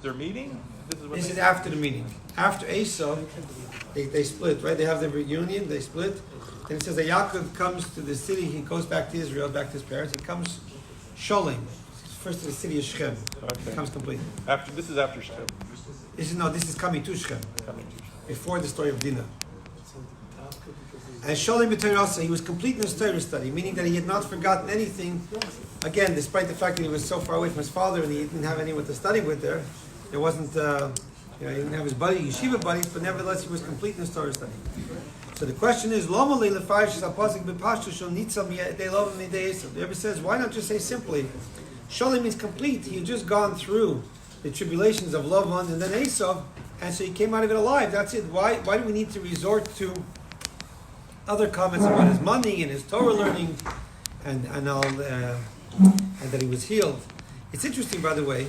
their meeting? This is after the meeting. After Eisav, they split, right? They have their reunion, they split. Then it says that Yaakov comes to the city, he goes back to Israel, back to his parents. He comes Sholem, first to the city of Shechem. Okay. Comes complete. This is after Shechem. This is coming to Shechem. Before the story of Dinah. And Sholem b'Torah, he was complete in his Torah study, meaning that he had not forgotten anything. Again, despite the fact that he was so far away from his father and he didn't have anyone to study with there, there wasn't, he didn't have his yeshiva buddies, but nevertheless he was complete in his Torah study. So the question is, the Rebbe says, why not just say simply, Sholem means complete. He had just gone through the tribulations of Lavan and then Eisav, and so he came out of it alive. That's it. Why do we need to resort to other comments about his money and his Torah learning and that he was healed? It's interesting, by the way.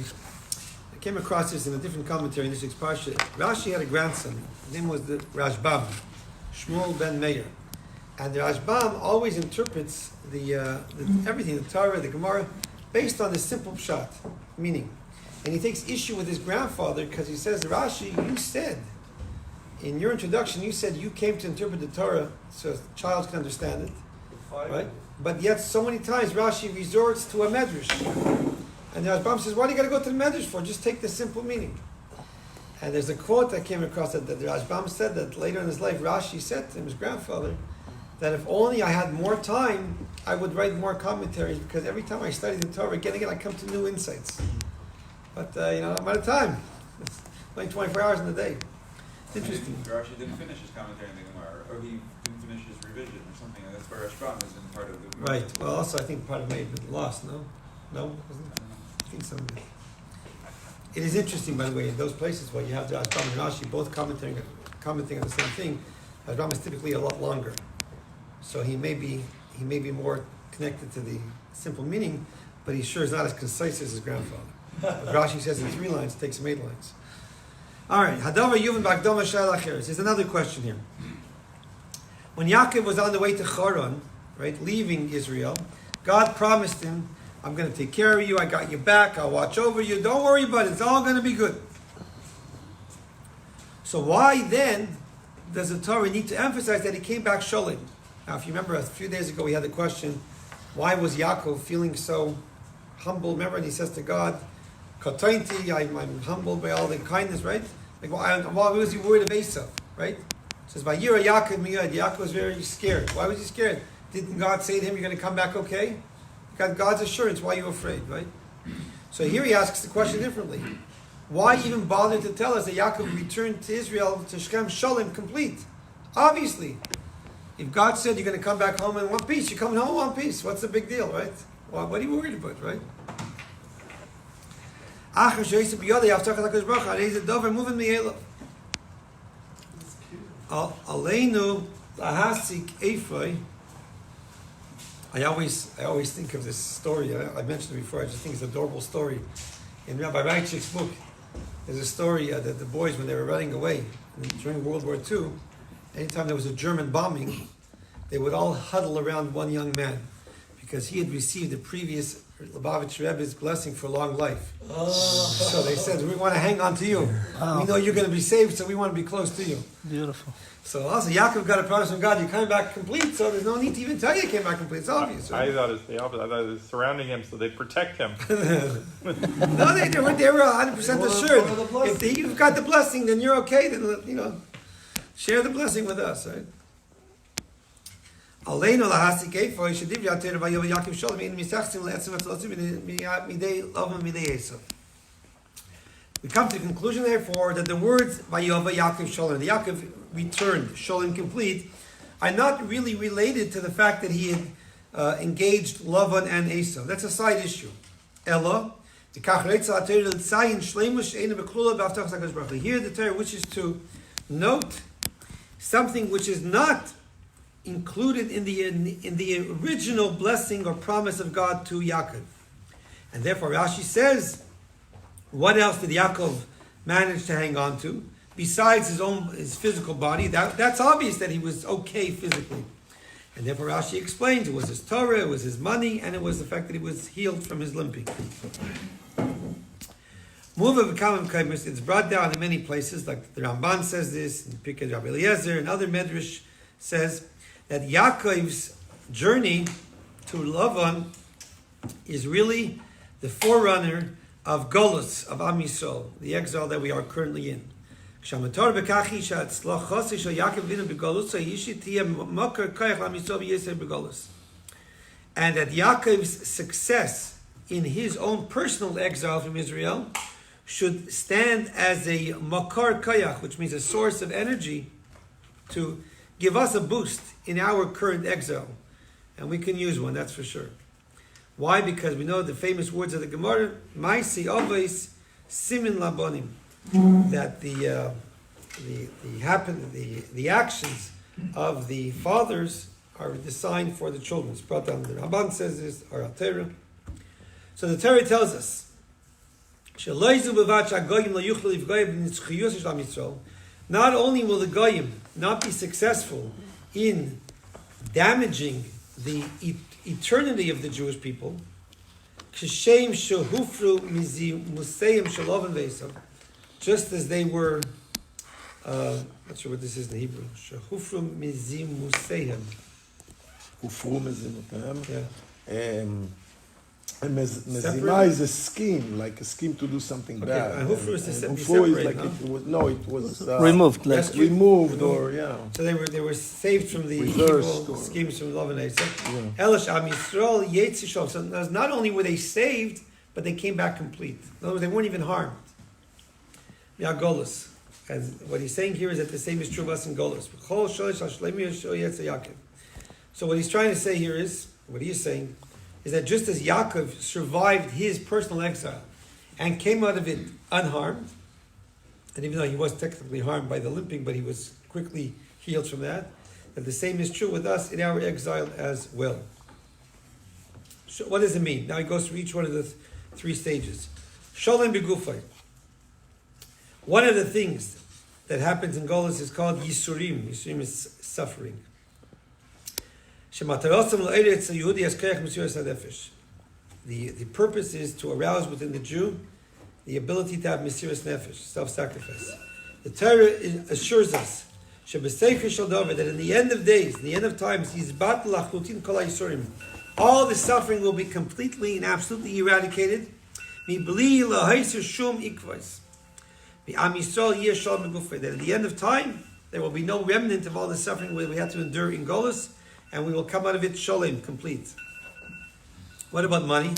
I came across this in a different commentary in this week's parsha. Rashi had a grandson. His name was the Rashbam, Shmuel ben Meir, and the Rashbam always interprets everything, the Torah, the Gemara, based on the simple pshat, meaning. And he takes issue with his grandfather because he says, Rashi, you said, in your introduction, you said you came to interpret the Torah so a child can understand it, right? But yet so many times Rashi resorts to a medrash. And the Rashbam says, why do you got to go to the medrash for? Just take the simple meaning. And there's a quote I came across that the Rashbam said that later in his life, Rashi said to him, his grandfather, that if only I had more time, I would write more commentaries because every time I study the Torah, again, I come to new insights. But, I'm out of time. It's only 24 hours in the day. It's interesting. Rashi didn't finish his commentary in the Gemara, or he didn't finish his revision or something. And that's where Rashbam is in part of the Gemara. Right. Well, also, I think part of it may have been lost, no? No? Wasn't it? I think so. It is interesting, by the way, in those places where you have the Rashbam and Rashi both commenting on the same thing, Rashbam is typically a lot longer. So he may be more connected to the simple meaning, but he sure is not as concise as his grandfather. Rashi says in 3 lines, it takes him 8 lines. All right, Hadavar Yuvan Bagdoma Shal Acheres. There's another question here. When Yaakov was on the way to Haran, right, leaving Israel, God promised him, I'm going to take care of you, I got your back, I'll watch over you, don't worry about it, it's all going to be good. So why then does the Torah need to emphasize that he came back Sholem? Now, if you remember a few days ago we had the question, why was Yaakov feeling so humble? Remember, and he says to God, Katainti, I'm humbled by all the kindness, right? Like, why was he worried of Eisav, right? It says, by Yira Yaakov Miyad, Yaakov was very scared. Why was he scared? Didn't God say to him, you're going to come back okay? You got God's assurance, why are you afraid, right? So here he asks the question differently. Why even bother to tell us that Yaakov returned to Israel, to Shechem, Sholem, complete? Obviously. If God said you're going to come back home in one piece, you're coming home in one piece. What's the big deal, right? Well, what are you worried about, right? Aleinu lahasik efrei. I always think of this story. I mentioned it before. I just think it's an adorable story. In Rabbi Reichik's book, there's a story that the boys, when they were running away during World War II, anytime there was a German bombing, they would all huddle around one young man because he had received the previous Lubavitch Rebbe's blessing for long life. Oh. So they said, we want to hang on to you. Oh. We know you're going to be saved, so we want to be close to you. Beautiful. So also, Yaakov got a promise from God, you're coming back complete, so there's no need to even tell you came back complete. It's obvious. Right? I thought it's the opposite. I thought it was surrounding him so they protect him. No, they were 100% assured. If you've got the blessing, then you're okay. Then, share the blessing with us, right? We come to the conclusion, therefore, that the words Vayova Yakov Sholem, the Yaakov returned, Sholem complete, are not really related to the fact that he had engaged Lavan and Eisav. That's a side issue. Ella, here the Torah wishes to note something which is not included in the original blessing or promise of God to Yaakov. And therefore Rashi says, what else did Yaakov manage to hang on to besides his physical body? That's obvious that he was okay physically. And therefore Rashi explains it was his Torah, it was his money, and it was the fact that he was healed from his limping. It's brought down in many places, like the Ramban says this, and Pirkei Rabbi Eliezer, and other Medrash says that Yaakov's journey to Lavan is really the forerunner of Golus, of Am Yisrael, the exile that we are currently in. And that Yaakov's success in his own personal exile from Israel should stand as a makar kayach, which means a source of energy to give us a boost in our current exile. And we can use one, that's for sure. Why? Because we know the famous words of the Gemara, Maisi Avos Simin Labonim, that the actions of the fathers are the sign for the children. It's brought down. The Ramban says this, or Al Torah. So the Torah tells us, not only will the Goyim not be successful in damaging the eternity of the Jewish people, just as they were, not sure what this is in Hebrew, and mezima is a scheme, like a scheme to do something bad. And hufru is and separate, like no? it was Removed, like rescued. removed, or yeah. So they were saved from the Reversed, evil or- schemes from Lavan Eisav. Yeah. Elish Am Yisrael Yetzishov. So not only were they saved, but they came back complete. In other words, they weren't even harmed. Golus. And what he's saying here is that the same is true of us in Golus. So what he's trying to say here is, what he is saying, is that just as Yaakov survived his personal exile and came out of it unharmed, and even though he was technically harmed by the limping, but he was quickly healed from that, that the same is true with us in our exile as well. So what does it mean? Now he goes through each one of the three stages. Sholem begufay. One of the things that happens in Golus is called Yisurim. Yisurim is suffering. The purpose is to arouse within the Jew the ability to have Mesiras Nefesh, self-sacrifice. The Torah assures us that in the end of days, in the end of times, all the suffering will be completely and absolutely eradicated. That at the end of time, there will be no remnant of all the suffering we had to endure in Golus, and we will come out of it sholem, complete. What about money?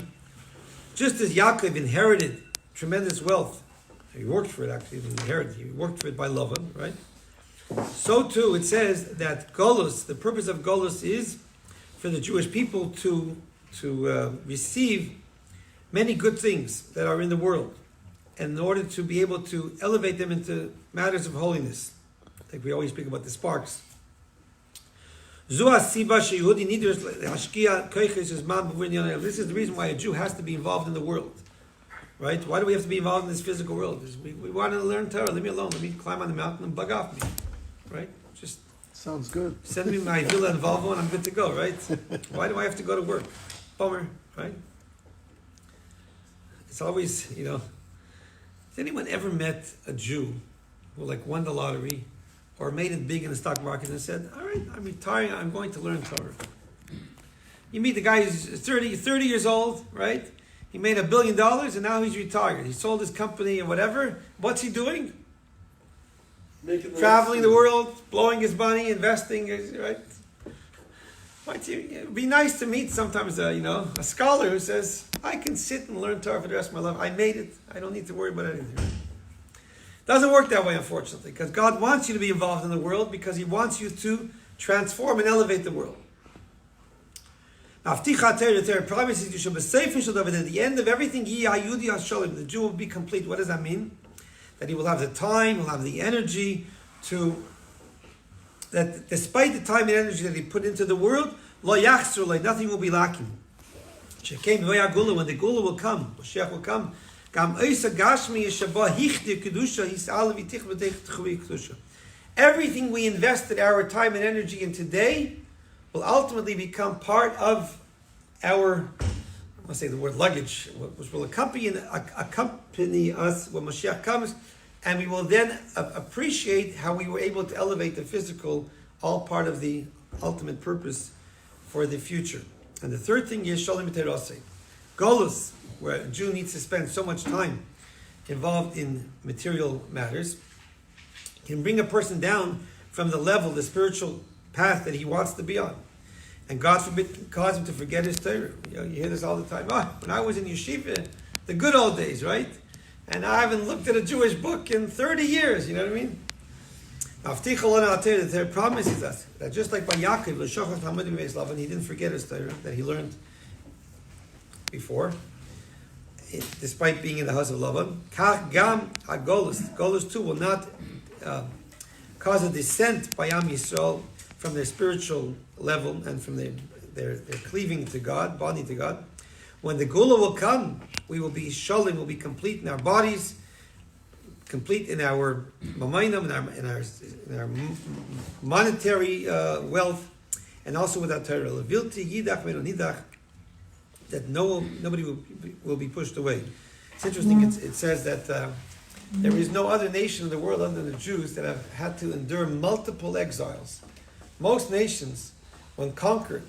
Just as Yaakov inherited tremendous wealth, he worked for it actually, he worked for it by Lavan, right? So too, it says that Golus, the purpose of Golus is for the Jewish people to receive many good things that are in the world, and in order to be able to elevate them into matters of holiness. Like we always speak about the sparks. This is the reason why a Jew has to be involved in the world. Right? Why do we have to be involved in this physical world? We want to learn Torah. Leave me alone. Let me climb on the mountain and bug off me. Right? Just Sounds good. send me my villa and Volvo and I'm good to go, right? Why do I have to go to work? Bummer, right? It's always, has anyone ever met a Jew who won the lottery or made it big in the stock market and said, all right, I'm retiring, I'm going to learn Torah? You meet the guy who's 30 years old, right? He made $1 billion and now he's retired. He sold his company and whatever. What's he doing? Traveling the world, blowing his money, investing, right? It'd be nice to meet sometimes a scholar who says, I can sit and learn Torah for the rest of my life. I made it. I don't need to worry about anything. Doesn't work that way, unfortunately, because God wants you to be involved in the world because He wants you to transform and elevate the world. Now, the Torah promises you should be safe at the end of everything. The Jew will be complete. What does that mean? That he will have the time, will have the energy that despite the time and energy that he put into the world, nothing will be lacking. When the Gula will come, Mashiach will come, everything we invested our time and energy in today will ultimately become part of our I want to say the word luggage, which will accompany us when Mashiach comes, and we will then appreciate how we were able to elevate the physical, all part of the ultimate purpose for the future. And the third thing is Shalom B'Teirosei. Golus, where a Jew needs to spend so much time involved in material matters, can bring a person down from the level, the spiritual path that he wants to be on. And God forbid, cause him to forget his Torah. You hear this all the time. When I was in yeshiva, the good old days, right? And I haven't looked at a Jewish book in 30 years, you know what I mean? The Torah promises us that just like by Yaakov, and he didn't forget his Torah that he learned before, despite being in the house of Lavan, Golus too will not cause a descent by Am Yisrael from their spiritual level and from their cleaving to God, bonding to God. When the Gula will come, we will be Shalom, will be complete in our bodies, complete in our Mamayim, in our monetary wealth, and also with our Torah. That nobody will be pushed away. It's interesting, it says that there is no other nation in the world other than the Jews that have had to endure multiple exiles. Most nations, when conquered,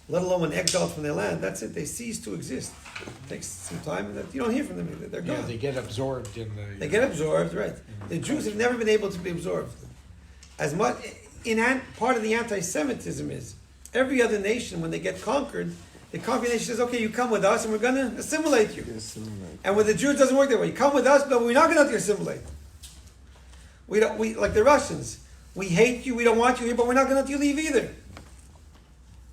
let alone when exiled from their land, that's it, they cease to exist. It takes some time, and you don't hear from them, they're gone. Yeah, they get absorbed in the... They get absorbed, right. The Jews have never been able to be absorbed. As much, part of the anti-Semitism is, every other nation, when they get conquered, the conquered nation says, okay, you come with us and we're going to assimilate you. And with the Jews, it doesn't work that way. You come with us, but we're not going to let you assimilate. We like the Russians. We hate you, we don't want you here, but we're not going to let you leave either.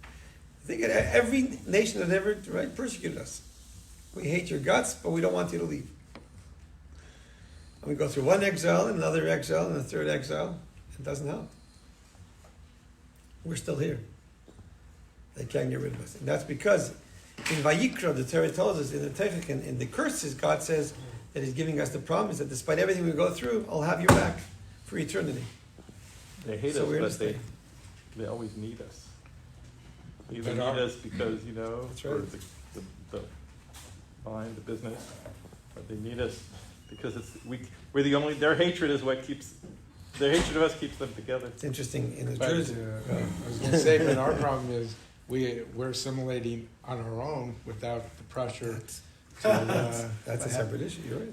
I think every nation that ever persecuted us. We hate your guts, but we don't want you to leave. And we go through one exile, and another exile, and a third exile. It doesn't help. We're still here. They can't get rid of us. And that's because in Vayikra, the Torah tells us, in the Tefach, in the curses, God says that He's giving us the promise that despite everything we go through, I'll have you back for eternity. They hate So we're us, gonna but they always need us. They either But need our- us because, That's for right. the mind, the business, or they need us because we're the only, their hatred of us keeps them together. It's interesting in the But, Jersey. I was going to say, but our problem is we're assimilating on our own without the pressure. That's a separate issue. You're right.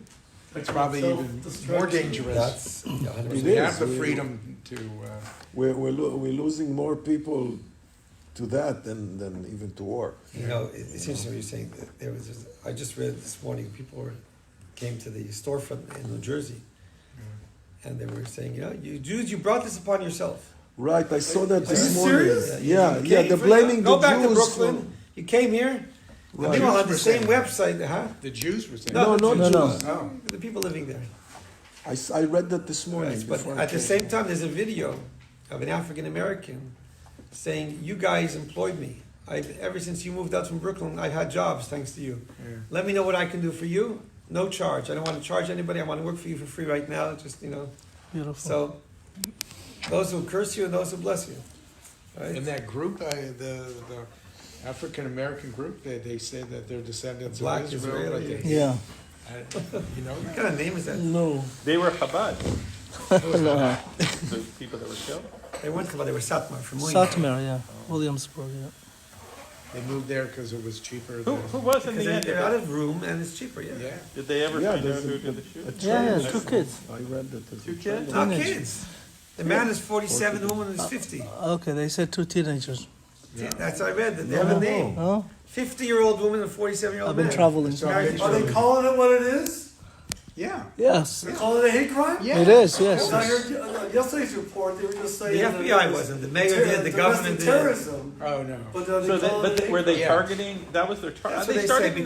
It's probably even more dangerous. That's It We is. have the freedom to... We're losing more people to that than even to war. It's interesting what you're saying. I just read this morning. People came to the storefront in New Jersey, and they were saying, you Jews, you brought this upon yourself. Right, I saw that Are this you morning. serious? Yeah, You yeah, came they're for- blaming Go the back to Jews Brooklyn. for... You came here. Right. People on the Jews same were website, huh? The Jews were saying... No, the no, Jews. no. The people living there. I read that this morning. Right, but before I at the came. same time, there's a video of an African American saying, "You guys employed me. Ever since you moved out from Brooklyn, I've had jobs thanks to you. Yeah. Let me know what I can do for you. No charge. I don't want to charge anybody. I want to work for you for free right now. Just Beautiful. So, those who curse you and those who bless you. Right? In that group, the African American group, they say that they're descendants Black of Israel. But Israeli. Yeah. What kind of name is that? No. They were Chabad, No. the people that were killed. They weren't Chabad. They were Satmar from William. Satmar, yeah. Williamsburg, yeah. They moved there because it was cheaper. Who than- was in Because the end? they're out of room and it's cheaper. Yeah. Yeah. Did they ever Yeah, find out there's who a- did the shoot? Yeah, Train. two kids. I read that. there's a Two kids? train. Not Teenage. kids. The man is 47. The woman is 50. Okay, they said two teenagers. That's what I read. That they have a name. Oh, 50-year-old woman and 47-year-old I've been man. traveling. So Married Are to they each Calling it what it is? Yeah. Yes, They call it a hate crime? Yeah. it is, yes. Because I heard yesterday's report, they were just The saying... FBI wasn't. The mayor did. The government did. terrorism. Oh, no. But, they call it a hate Were they Yeah. targeting? That was their target. That's They what they started say in the